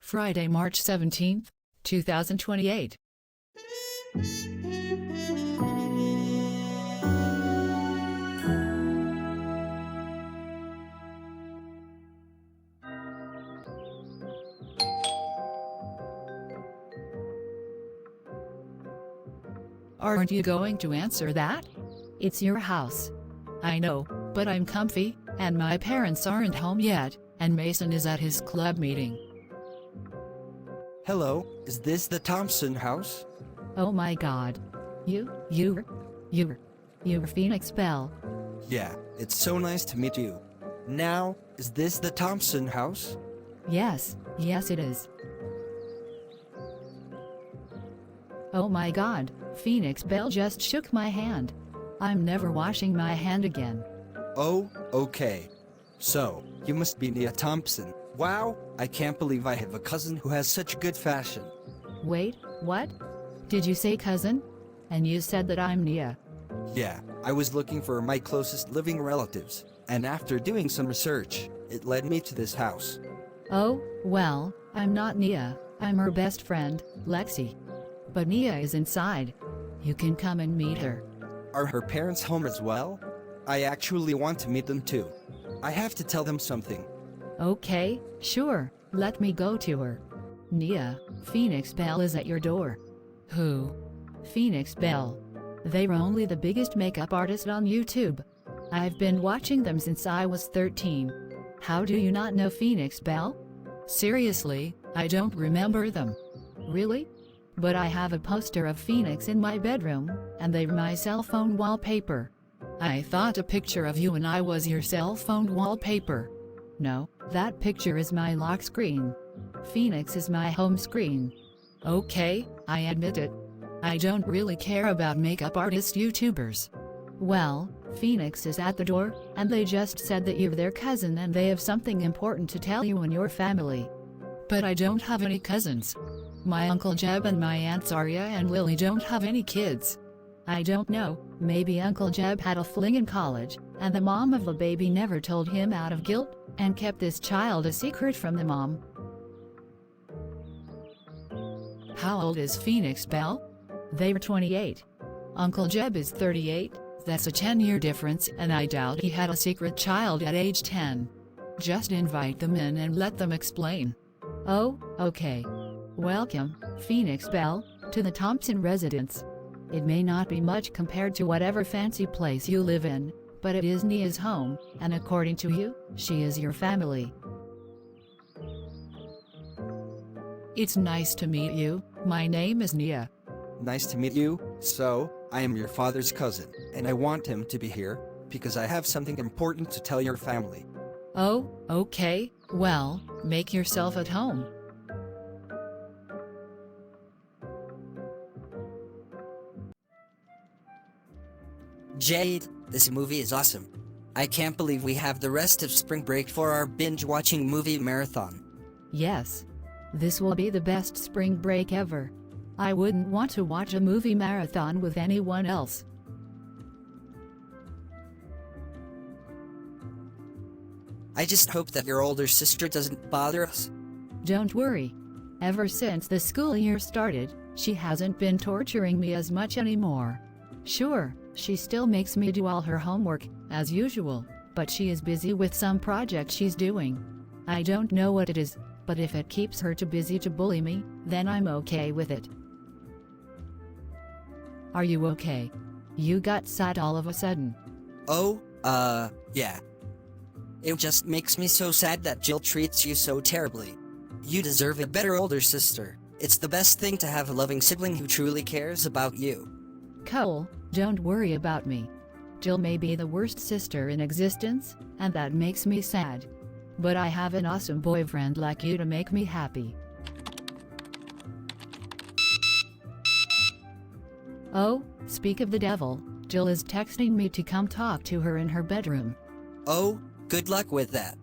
Friday, March 17th, 2028. Aren't you going to answer that? It's your house. I know, but I'm comfy, and my parents aren't home yet, and Mason is at his club meeting. Hello, is this the Thompson house? Oh my god. You're Phoenix Bell. Yeah, it's so nice to meet you. Now, is this the Thompson house? Yes it is. Oh my god, Phoenix Bell just shook my hand. I'm never washing my hand again. Oh, okay. So, you must be Nia Thompson. Wow, I can't believe I have a cousin who has such good fashion. Wait, what? Did you say cousin? And you said that I'm Nia. Yeah, I was looking for my closest living relatives, and after doing some research, it led me to this house. Oh, well, I'm not Nia, I'm her best friend, Lexi. But Nia is inside. You can come and meet her. Are her parents home as well? I actually want to meet them too. I have to tell them something. Okay, sure, let me go to her. Nia, Phoenix Bell is at your door. Who? Phoenix Bell. They're only the biggest makeup artist on YouTube. I've been watching them since I was 13. How do you not know Phoenix Bell? Seriously, I don't remember them. Really? But I have a poster of Phoenix in my bedroom, and they're my cell phone wallpaper. I thought a picture of you and I was your cell phone wallpaper. No, that picture is my lock screen. Phoenix is my home screen. Okay, I admit it. I don't really care about makeup artist YouTubers. Well, Phoenix is at the door, and they just said that you're their cousin and they have something important to tell you and your family. But I don't have any cousins. My Uncle Jeb and my Aunts Arya and Lily don't have any kids. I don't know, maybe Uncle Jeb had a fling in college, and the mom of the baby never told him out of guilt, and kept this child a secret from the mom. How old is Phoenix Bell? They're 28. Uncle Jeb is 38, that's a 10-year difference, and I doubt he had a secret child at age 10. Just invite them in and let them explain. Oh, okay. Welcome, Phoenix Bell, to the Thompson residence. It may not be much compared to whatever fancy place you live in, but it is Nia's home, and according to you, she is your family. It's nice to meet you. My name is Nia. Nice to meet you. So, I am your father's cousin, and I want him to be here, because I have something important to tell your family. Oh, okay, well, make yourself at home. Jade, this movie is awesome. I can't believe we have the rest of spring break for our binge-watching movie marathon. Yes. This will be the best spring break ever. I wouldn't want to watch a movie marathon with anyone else. I just hope that your older sister doesn't bother us. Don't worry. Ever since the school year started, she hasn't been torturing me as much anymore. Sure, she still makes me do all her homework, as usual, but she is busy with some project she's doing. I don't know what it is, but if it keeps her too busy to bully me, then I'm okay with it. Are you okay? You got sad all of a sudden. Oh, yeah. It just makes me so sad that Jill treats you so terribly. You deserve a better older sister. It's the best thing to have a loving sibling who truly cares about you. Cole, don't worry about me. Jill may be the worst sister in existence, and that makes me sad. But I have an awesome boyfriend like you to make me happy. Oh, speak of the devil, Jill is texting me to come talk to her in her bedroom. Oh, good luck with that.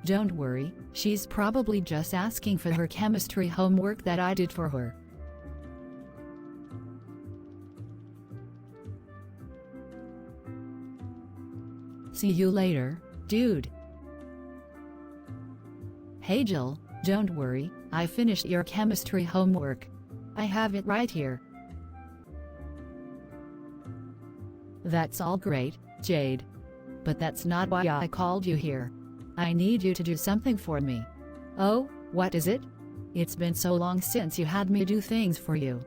Don't worry, she's probably just asking for her chemistry homework that I did for her. See you later, dude. Hey Jill, don't worry, I finished your chemistry homework. I have it right here. That's all great, Jade. But that's not why I called you here. I need you to do something for me. Oh, what is it? It's been so long since you had me do things for you.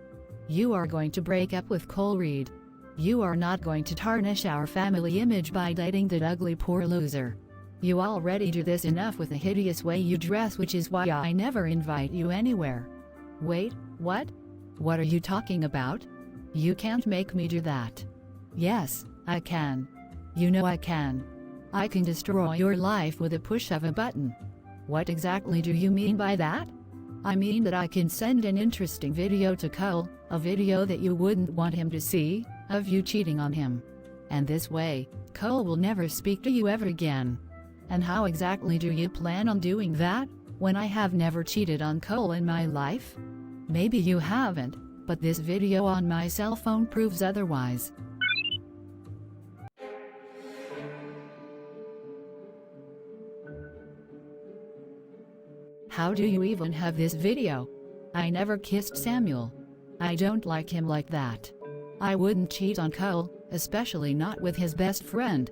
You are going to break up with Cole Reed. You are not going to tarnish our family image by dating that ugly poor loser. You already do this enough with the hideous way you dress, which is why I never invite you anywhere. Wait, what? What are you talking about? You can't make me do that. Yes, I can. You know I can. I can destroy your life with a push of a button. What exactly do you mean by that? I mean that I can send an interesting video to Cole, a video that you wouldn't want him to see, of you cheating on him. And this way, Cole will never speak to you ever again. And how exactly do you plan on doing that, when I have never cheated on Cole in my life? Maybe you haven't, but this video on my cell phone proves otherwise. How do you even have this video? I never kissed Samuel. I don't like him like that. I wouldn't cheat on Cole, especially not with his best friend.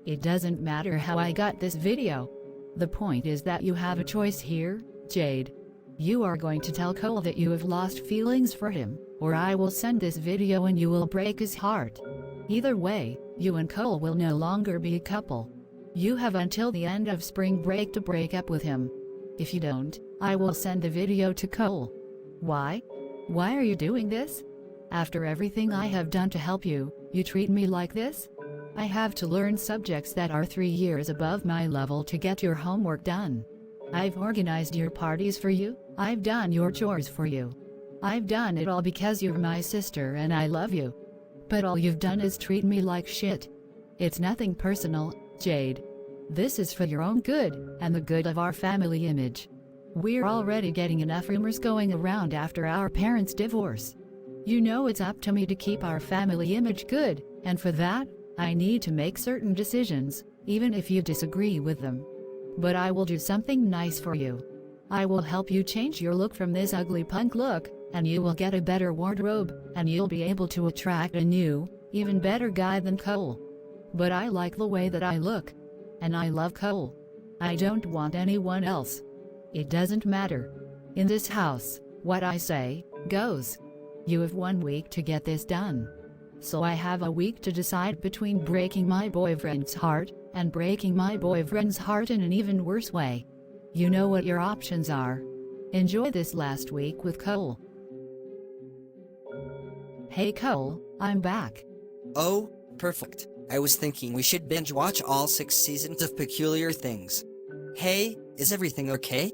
It doesn't matter how I got this video. The point is that you have a choice here, Jade. You are going to tell Cole that you have lost feelings for him, or I will send this video and you will break his heart. Either way, you and Cole will no longer be a couple. You have until the end of spring break to break up with him. If you don't, I will send the video to Cole. Why? Why are you doing this? After everything I have done to help you, you treat me like this? I have to learn subjects that are 3 years above my level to get your homework done. I've organized your parties for you, I've done your chores for you. I've done it all because you're my sister and I love you. But all you've done is treat me like shit. It's nothing personal, Jade. This is for your own good, and the good of our family image. We're already getting enough rumors going around after our parents' divorce. You know it's up to me to keep our family image good, and for that, I need to make certain decisions, even if you disagree with them. But I will do something nice for you. I will help you change your look from this ugly punk look, and you will get a better wardrobe, and you'll be able to attract a new, even better guy than Cole. But I like the way that I look. And I love Cole. I don't want anyone else. It doesn't matter. In this house, what I say, goes. You have 1 week to get this done. So I have a week to decide between breaking my boyfriend's heart, and breaking my boyfriend's heart in an even worse way. You know what your options are. Enjoy this last week with Cole. Hey Cole, I'm back. Oh, perfect. I was thinking we should binge watch all 6 seasons of Peculiar Things. Hey, is everything okay?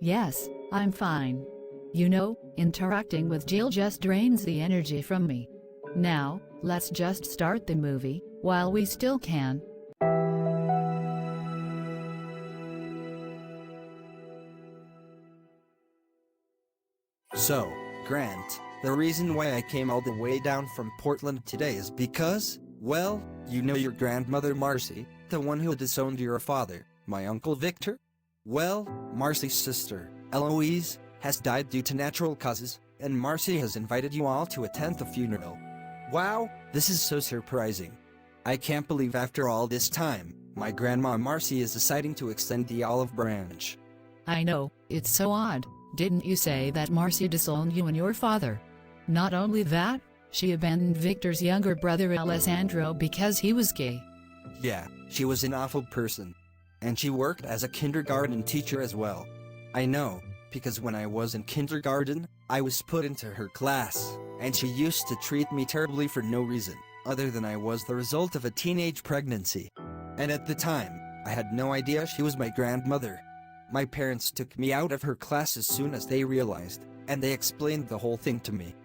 Yes, I'm fine. You know, interacting with Jill just drains the energy from me. Now, let's just start the movie, while we still can. So, Grant, the reason why I came all the way down from Portland today is because, well, you know your grandmother Marcy, the one who disowned your father, my uncle Victor? Well, Marcy's sister, Eloise, has died due to natural causes, and Marcy has invited you all to attend the funeral. Wow, this is so surprising. I can't believe after all this time, my grandma Marcy is deciding to extend the olive branch. I know, it's so odd. Didn't you say that Marcy disowned you and your father? Not only that, she abandoned Victor's younger brother Alessandro because he was gay. Yeah, she was an awful person. And she worked as a kindergarten teacher as well. I know, because when I was in kindergarten, I was put into her class, and she used to treat me terribly for no reason, other than I was the result of a teenage pregnancy. And at the time, I had no idea she was my grandmother. My parents took me out of her class as soon as they realized, and they explained the whole thing to me.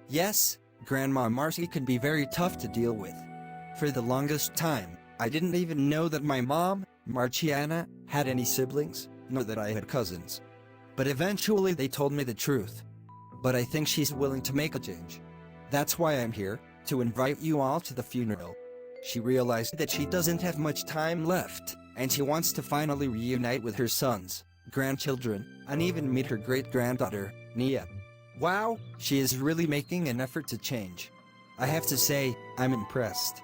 Yes, Grandma Marcy can be very tough to deal with. For the longest time, I didn't even know that my mom, Marciana, had any siblings, nor that I had cousins. But eventually they told me the truth. But I think she's willing to make a change. That's why I'm here, to invite you all to the funeral. She realized that she doesn't have much time left, and she wants to finally reunite with her sons, grandchildren, and even meet her great-granddaughter, Nia. Wow, she is really making an effort to change. I have to say, I'm impressed.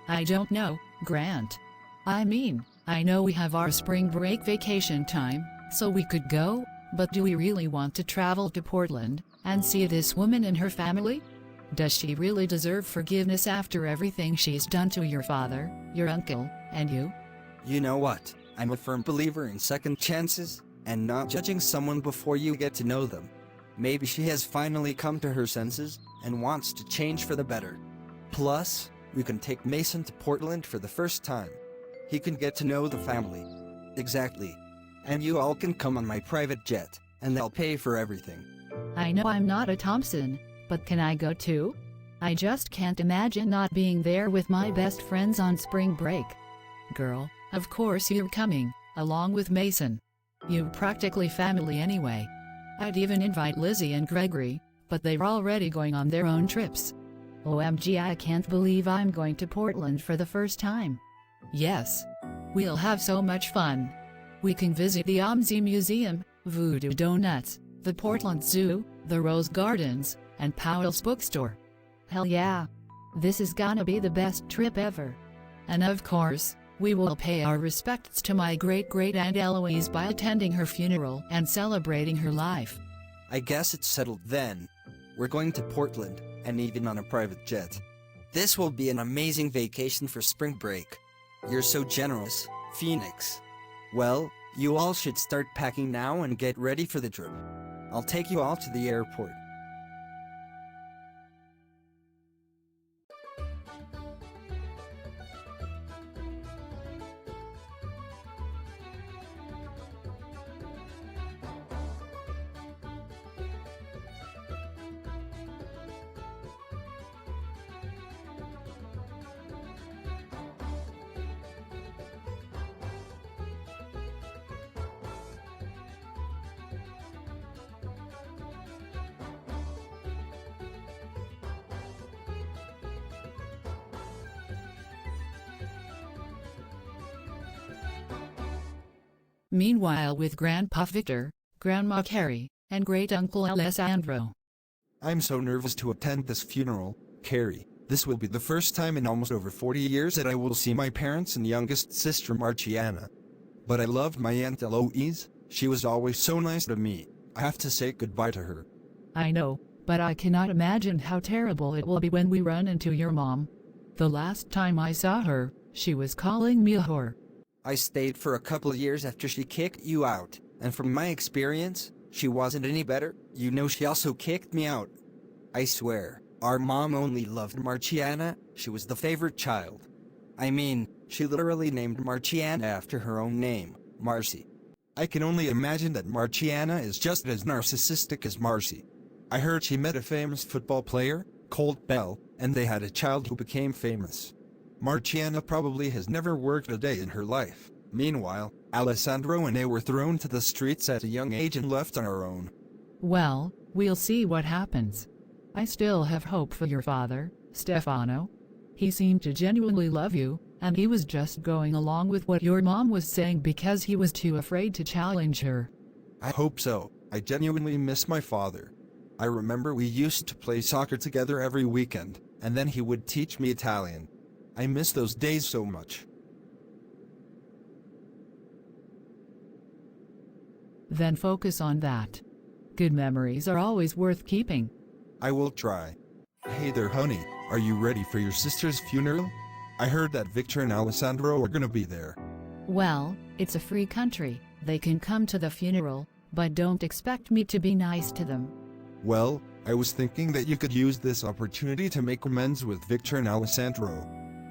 I don't know, Grant. I mean, I know we have our spring break vacation time, so we could go, but do we really want to travel to Portland and see this woman and her family? Does she really deserve forgiveness after everything she's done to your father, your uncle, and you? You know what? I'm a firm believer in second chances, and not judging someone before you get to know them. Maybe she has finally come to her senses, and wants to change for the better. Plus, we can take Mason to Portland for the first time. He can get to know the family. Exactly. And you all can come on my private jet, and they'll pay for everything. I know I'm not a Thompson, but can I go too? I just can't imagine not being there with my best friends on spring break. Girl, of course you're coming, along with Mason. You're practically family anyway. I'd even invite Lizzie and Gregory, but they're already going on their own trips. OMG, I can't believe I'm going to Portland for the first time. Yes. We'll have so much fun. We can visit the OMSI Museum, Voodoo Donuts, the Portland Zoo, the Rose Gardens, and Powell's Bookstore. Hell yeah. This is gonna be the best trip ever. And of course, we will pay our respects to my great-great-aunt Eloise by attending her funeral and celebrating her life. I guess it's settled then. We're going to Portland, and even on a private jet. This will be an amazing vacation for spring break. You're so generous, Phoenix. Well, you all should start packing now and get ready for the trip. I'll take you all to the airport. Meanwhile, with Grandpa Victor, Grandma Carrie, and Great-Uncle Alessandro. I'm so nervous to attend this funeral, Carrie. This will be the first time in almost over 40 years that I will see my parents and youngest sister Marciana. But I loved my Aunt Eloise. She was always so nice to me. I have to say goodbye to her. I know, but I cannot imagine how terrible it will be when we run into your mom. The last time I saw her, she was calling me a whore. I stayed for a couple years after she kicked you out, and from my experience, she wasn't any better. You know, she also kicked me out. I swear, our mom only loved Marciana. She was the favorite child. I mean, she literally named Marciana after her own name, Marcy. I can only imagine that Marciana is just as narcissistic as Marcy. I heard she met a famous football player, Colt Bell, and they had a child who became famous. Marciana probably has never worked a day in her life. Meanwhile, Alessandro and I were thrown to the streets at a young age and left on our own. Well, we'll see what happens. I still have hope for your father, Stefano. He seemed to genuinely love you, and he was just going along with what your mom was saying because he was too afraid to challenge her. I hope so. I genuinely miss my father. I remember we used to play soccer together every weekend, and then he would teach me Italian. I miss those days so much. Then focus on that. Good memories are always worth keeping. I will try. Hey there, honey. Are you ready for your sister's funeral? I heard that Victor and Alessandro are gonna be there. Well, it's a free country. They can come to the funeral, but don't expect me to be nice to them. Well, I was thinking that you could use this opportunity to make amends with Victor and Alessandro.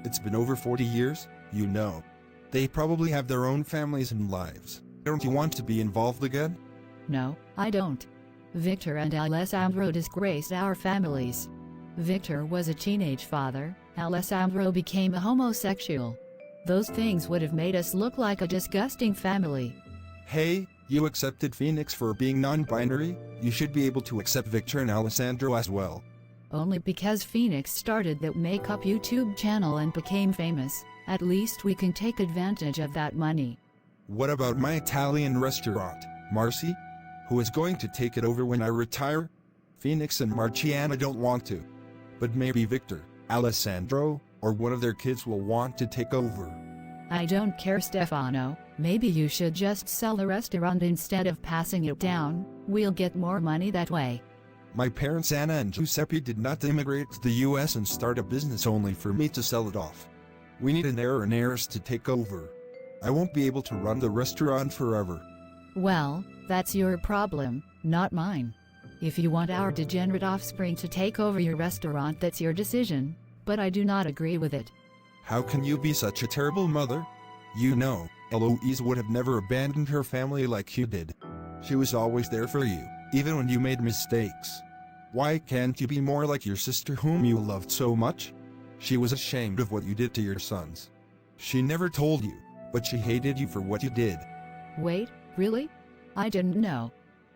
It's been over 40 years, you know. They probably have their own families and lives. Don't you want to be involved again? No, I don't. Victor and Alessandro disgraced our families. Victor was a teenage father, Alessandro became a homosexual. Those things would have made us look like a disgusting family. Hey, you accepted Phoenix for being non-binary, you should be able to accept Victor and Alessandro as well. Only because Phoenix started that makeup YouTube channel and became famous, at least we can take advantage of that money. What about my Italian restaurant? Marcy? Who is going to take it over when I retire? Phoenix and Marciana don't want to. But maybe Victor, Alessandro, or one of their kids will want to take over. I don't care, Stefano. Maybe you should just sell the restaurant instead of passing it down. We'll get more money that way. My parents Anna and Giuseppe did not immigrate to the US and start a business only for me to sell it off. We need an heir and heirs to take over. I won't be able to run the restaurant forever. Well, that's your problem, not mine. If you want our degenerate offspring to take over your restaurant, that's your decision, but I do not agree with it. How can you be such a terrible mother? You know, Eloise would have never abandoned her family like you did. She was always there for you, even when you made mistakes. Why can't you be more like your sister whom you loved so much? She was ashamed of what you did to your sons. She never told you, but she hated you for what you did. Wait, really? I didn't know.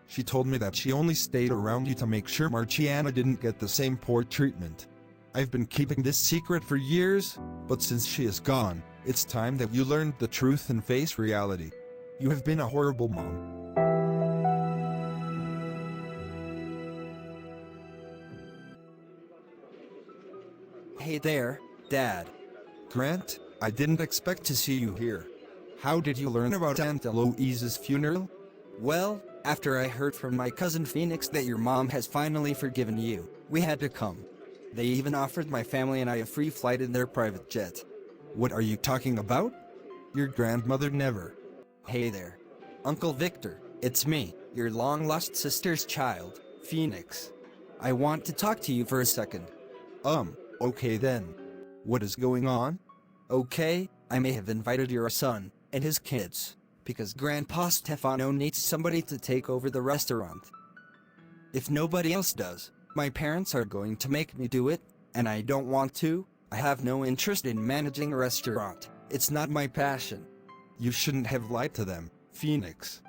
She told me that she only stayed around you to make sure Marciana didn't get the same poor treatment. I've been keeping this secret for years, but since she is gone, it's time that you learned the truth and face reality. You have been a horrible mom. Hey there, Dad. Grant, I didn't expect to see you here. How did you learn about Aunt Eloise's funeral? Well, after I heard from my cousin Phoenix that your mom has finally forgiven you, we had to come. They even offered my family and I a free flight in their private jet. What are you talking about? Your grandmother never. Hey there. Uncle Victor, it's me, your long-lost sister's child, Phoenix. I want to talk to you for a second. Okay then. What is going on? Okay, I may have invited your son and his kids, because Grandpa Stefano needs somebody to take over the restaurant. If nobody else does, my parents are going to make me do it, and I don't want to. I have no interest in managing a restaurant. It's not my passion. You shouldn't have lied to them, Phoenix.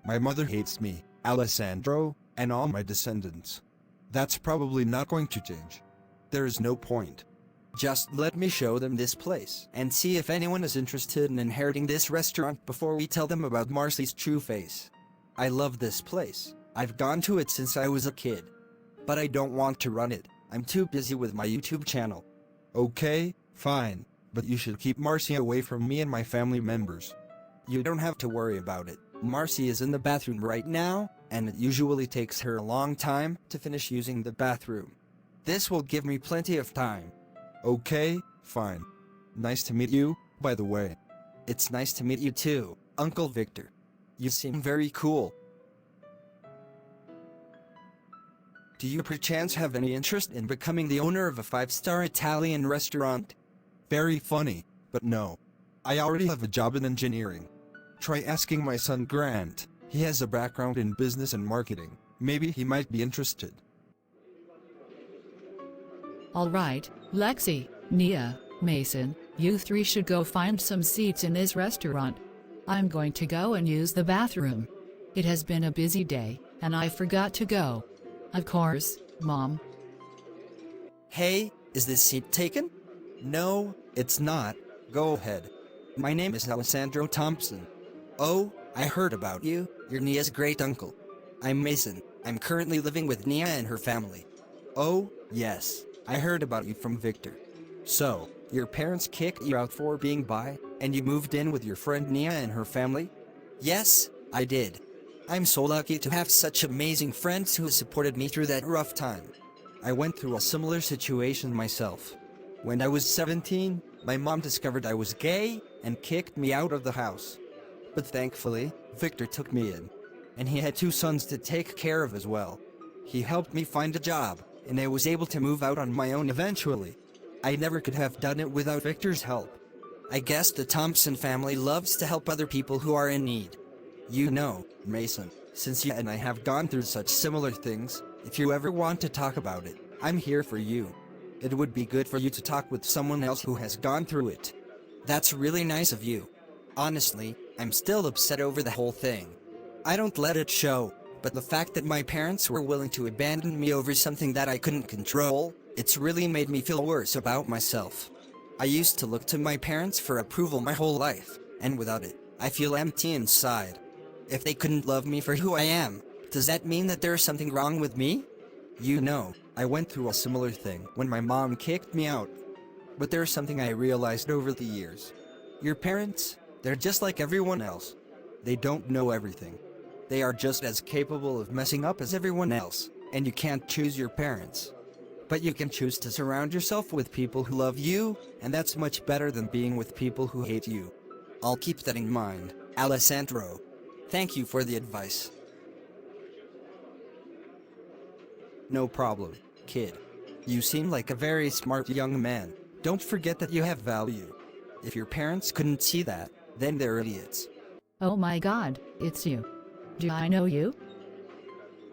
My mother hates me, Alessandro, and all my descendants. That's probably not going to change. There is no point. Just let me show them this place and see if anyone is interested in inheriting this restaurant before we tell them about Marcy's true face. I love this place. I've gone to it since I was a kid. But I don't want to run it. I'm too busy with my YouTube channel. Okay, fine. But you should keep Marcy away from me and my family members. You don't have to worry about it. Marcy is in the bathroom right now, and it usually takes her a long time to finish using the bathroom. This will give me plenty of time. Okay, fine. Nice to meet you, by the way. It's nice to meet you too, Uncle Victor. You seem very cool. Do you perchance have any interest in becoming the owner of a 5-star Italian restaurant? Very funny, but no. I already have a job in engineering. Try asking my son Grant. He has a background in business and marketing. Maybe he might be interested. All right, Lexi, Nia, Mason, you three should go find some seats in this restaurant. I'm going to go and use the bathroom. It has been a busy day, and I forgot to go. Of course, Mom. Hey, is this seat taken? No, it's not. Go ahead. My name is Alessandro Thompson. Oh, I heard about you. You're Nia's great uncle. I'm Mason. I'm currently living with Nia and her family. Oh, yes. I heard about you from Victor. So, your parents kicked you out for being bi, and you moved in with your friend Nia and her family? Yes, I did. I'm so lucky to have such amazing friends who supported me through that rough time. I went through a similar situation myself. When I was 17, my mom discovered I was gay and kicked me out of the house. But thankfully, Victor took me in, and he had 2 sons to take care of as well. He helped me find a job, and I was able to move out on my own eventually. I never could have done it without Victor's help. I guess the Thompson family loves to help other people who are in need. You know, Mason, since you and I have gone through such similar things, if you ever want to talk about it, I'm here for you. It would be good for you to talk with someone else who has gone through it. That's really nice of you. Honestly, I'm still upset over the whole thing. I don't let it show, but the fact that my parents were willing to abandon me over something that I couldn't control, it's really made me feel worse about myself. I used to look to my parents for approval my whole life, and without it, I feel empty inside. If they couldn't love me for who I am, does that mean that there's something wrong with me? You know, I went through a similar thing when my mom kicked me out. But there's something I realized over the years. Your parents, they're just like everyone else. They don't know everything. They are just as capable of messing up as everyone else, and you can't choose your parents. But you can choose to surround yourself with people who love you, and that's much better than being with people who hate you. I'll keep that in mind, Alessandro. Thank you for the advice. No problem, kid. You seem like a very smart young man. Don't forget that you have value. If your parents couldn't see that, then they're idiots. Oh my god, it's you. Do I know you?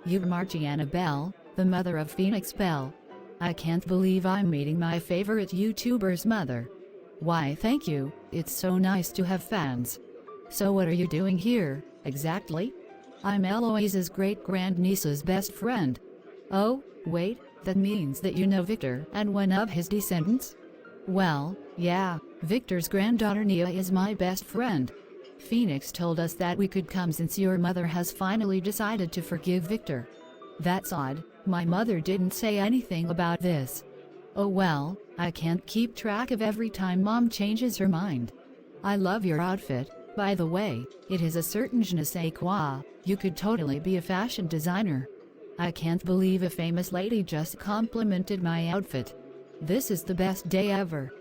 You're Margiana Bell, the mother of Phoenix Bell. I can't believe I'm meeting my favorite YouTuber's mother. Why, thank you, it's so nice to have fans. So what are you doing here, exactly? I'm Eloise's great-grandniece's best friend. Oh, wait, that means that you know Victor and one of his descendants? Well, yeah, Victor's granddaughter Nia is my best friend. Phoenix told us that we could come since your mother has finally decided to forgive Victor. That's odd, my mother didn't say anything about this. Oh well, I can't keep track of every time Mom changes her mind. I love your outfit, by the way, it is a certain je ne sais quoi, you could totally be a fashion designer. I can't believe a famous lady just complimented my outfit. This is the best day ever.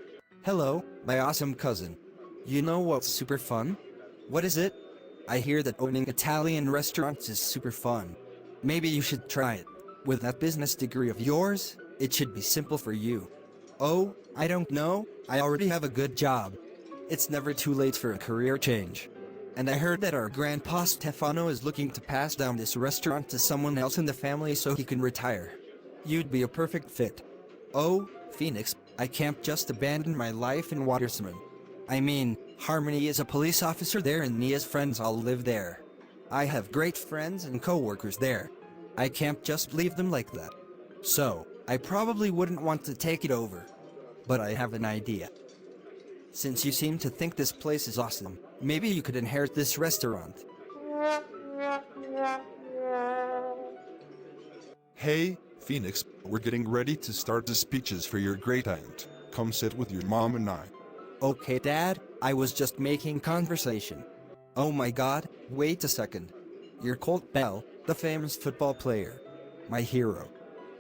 Hello, my awesome cousin. You know what's super fun? What is it? I hear that owning Italian restaurants is super fun. Maybe you should try it. With that business degree of yours, it should be simple for you. Oh, I don't know, I already have a good job. It's never too late for a career change. And I heard that our grandpa Stefano is looking to pass down this restaurant to someone else in the family so he can retire. You'd be a perfect fit. Oh, Phoenix, I can't just abandon my life in Watersman. I mean, Harmony is a police officer there and Nia's friends all live there. I have great friends and co-workers there. I can't just leave them like that. So, I probably wouldn't want to take it over. But I have an idea. Since you seem to think this place is awesome, maybe you could inherit this restaurant. Hey, Phoenix, we're getting ready to start the speeches for your great aunt. Come sit with your mom and I. Okay, Dad, I was just making conversation. Oh my god, wait a second. You're Colt Bell, the famous football player. My hero.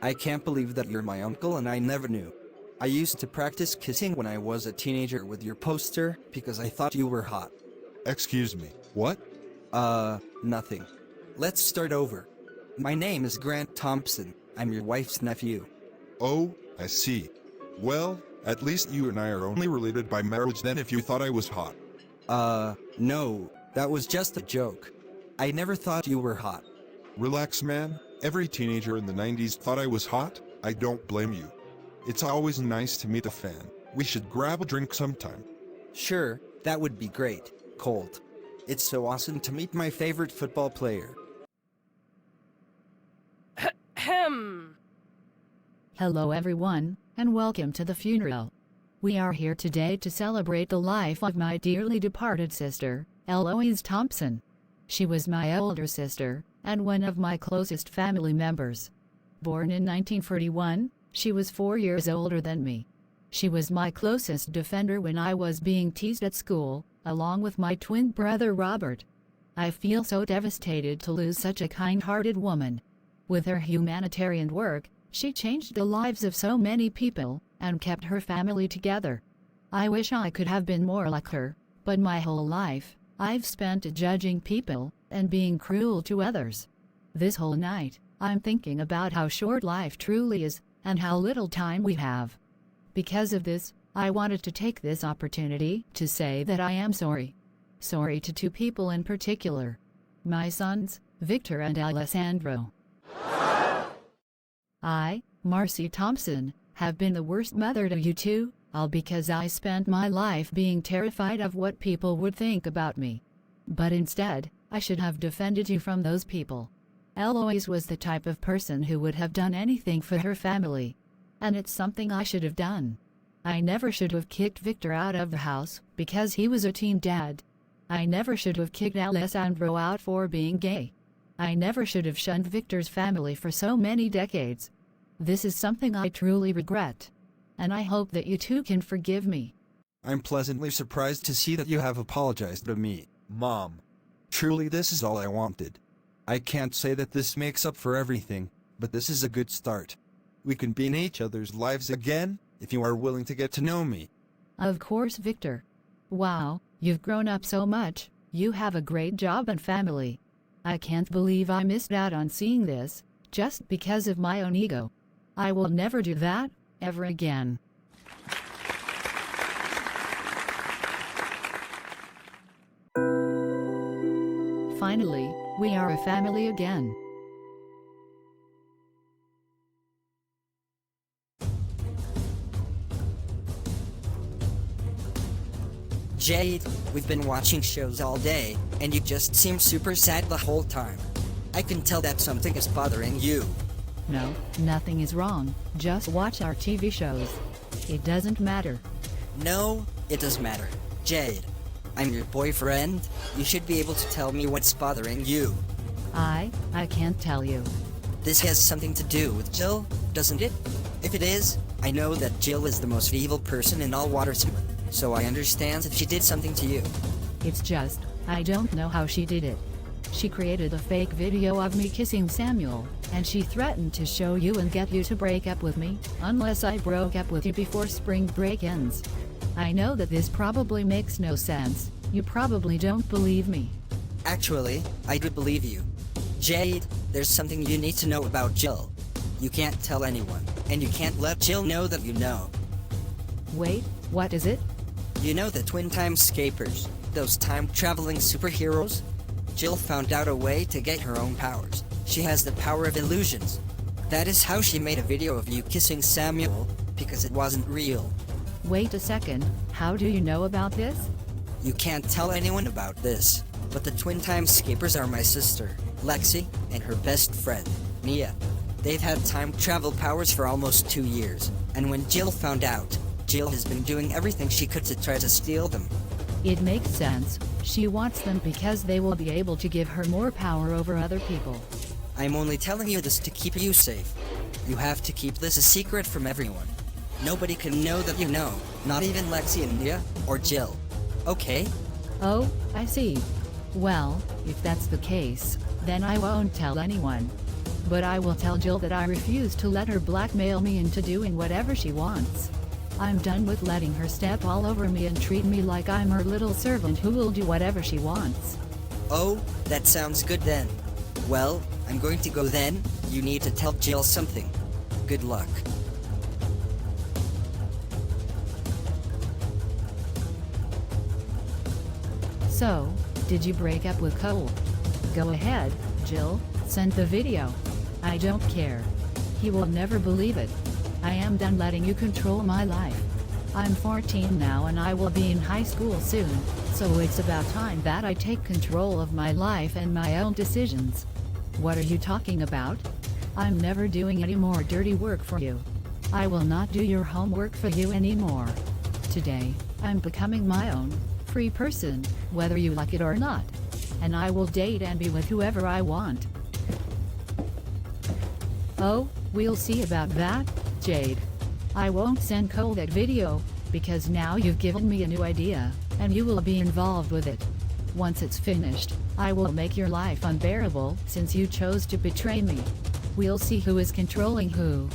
I can't believe that you're my uncle and I never knew. I used to practice kissing when I was a teenager with your poster because I thought you were hot. Excuse me, what? Nothing. Let's start over. My name is Grant Thompson. I'm your wife's nephew. Oh, I see. Well, at least you and I are only related by marriage then if you thought I was hot. No, that was just a joke. I never thought you were hot. Relax, man. Every teenager in the 90s thought I was hot. I don't blame you. It's always nice to meet a fan. We should grab a drink sometime. Sure, that would be great, Colt. It's so awesome to meet my favorite football player. Hello everyone, and welcome to the funeral. We are here today to celebrate the life of my dearly departed sister, Eloise Thompson. She was my older sister, and one of my closest family members. Born in 1941, she was 4 years older than me. She was my closest defender when I was being teased at school, along with my twin brother Robert. I feel so devastated to lose such a kind-hearted woman. With her humanitarian work, she changed the lives of so many people, and kept her family together. I wish I could have been more like her, but my whole life, I've spent judging people, and being cruel to others. This whole night, I'm thinking about how short life truly is, and how little time we have. Because of this, I wanted to take this opportunity to say that I am sorry. Sorry to two people in particular. My sons, Victor and Alessandro. I, Marcy Thompson, have been the worst mother to you two, all because I spent my life being terrified of what people would think about me. But instead, I should have defended you from those people. Eloise was the type of person who would have done anything for her family. And it's something I should have done. I never should have kicked Victor out of the house, because he was a teen dad. I never should have kicked Alessandro out for being gay. I never should have shunned Victor's family for so many decades. This is something I truly regret. And I hope that you too can forgive me. I'm pleasantly surprised to see that you have apologized to me, Mom. Truly, this is all I wanted. I can't say that this makes up for everything, but this is a good start. We can be in each other's lives again, if you are willing to get to know me. Of course, Victor. Wow, you've grown up so much. You have a great job and family. I can't believe I missed out on seeing this, just because of my own ego. I will never do that, ever again. Finally, we are a family again. Jade, we've been watching shows all day, and you just seem super sad the whole time. I can tell that something is bothering you. No, nothing is wrong. Just watch our TV shows. It doesn't matter. No, it does matter. Jade, I'm your boyfriend. You should be able to tell me what's bothering you. I can't tell you. This has something to do with Jill, doesn't it? If it is, I know that Jill is the most evil person in all Watersmith, so I understand if she did something to you. It's just, I don't know how she did it. She created a fake video of me kissing Samuel, and she threatened to show you and get you to break up with me, unless I broke up with you before spring break ends. I know that this probably makes no sense. You probably don't believe me. Actually, I do believe you. Jade, there's something you need to know about Jill. You can't tell anyone, and you can't let Jill know that you know. Wait, what is it? You know the Twin Time Escapers, those time-traveling superheroes? Jill found out a way to get her own powers. She has the power of illusions. That is how she made a video of you kissing Samuel, because it wasn't real. Wait a second, how do you know about this? You can't tell anyone about this, but the Twin Time Escapers are my sister, Lexi, and her best friend, Nia. They've had time travel powers for almost 2 years, and when Jill found out, Jill has been doing everything she could to try to steal them. It makes sense. She wants them because they will be able to give her more power over other people. I'm only telling you this to keep you safe. You have to keep this a secret from everyone. Nobody can know that you know, not even Lexi and Nia, or Jill. Okay? Oh, I see. Well, if that's the case, then I won't tell anyone. But I will tell Jill that I refuse to let her blackmail me into doing whatever she wants. I'm done with letting her step all over me and treat me like I'm her little servant who will do whatever she wants. Oh, that sounds good then. Well, I'm going to go then. You need to tell Jill something. Good luck. So, did you break up with Cole? Go ahead, Jill, send the video. I don't care. He will never believe it. I am done letting you control my life. I'm 14 now and I will be in high school soon, so it's about time that I take control of my life and my own decisions. What are you talking about? I'm never doing any more dirty work for you. I will not do your homework for you anymore. Today, I'm becoming my own, free person, whether you like it or not. And I will date and be with whoever I want. Oh, we'll see about that, Jade. I won't send Cole that video, because now you've given me a new idea, and you will be involved with it. Once it's finished, I will make your life unbearable since you chose to betray me. We'll see who is controlling who.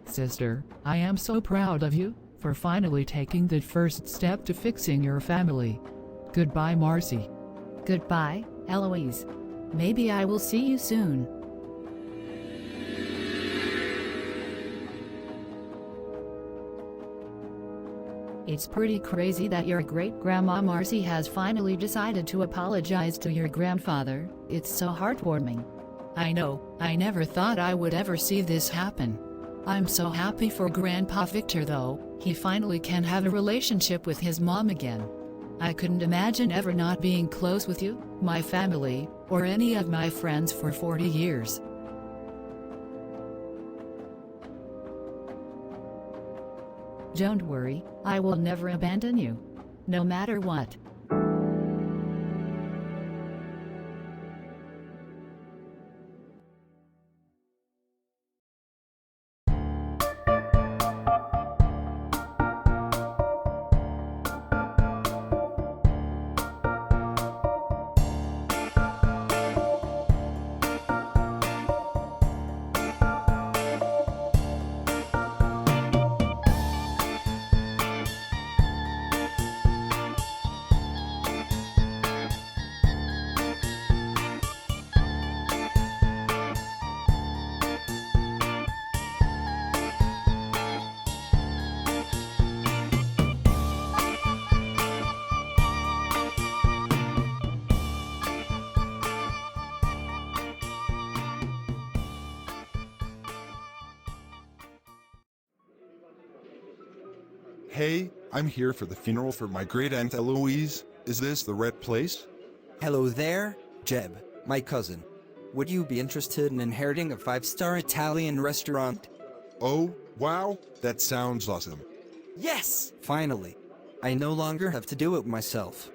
Sister, I am so proud of you for finally taking the first step to fixing your family. Goodbye, Marcy. Goodbye, Eloise. Maybe I will see you soon. It's pretty crazy that your great-grandma Marcy has finally decided to apologize to your grandfather. It's so heartwarming. I know, I never thought I would ever see this happen. I'm so happy for Grandpa Victor though, he finally can have a relationship with his mom again. I couldn't imagine ever not being close with you, my family, or any of my friends for 40 years. Don't worry, I will never abandon you. No matter what. Hey, I'm here for the funeral for my great aunt Eloise. Is this the right place? Hello there, Jeb, my cousin. Would you be interested in inheriting a 5-star Italian restaurant? Oh, wow, that sounds awesome. Yes! Finally. I no longer have to do it myself.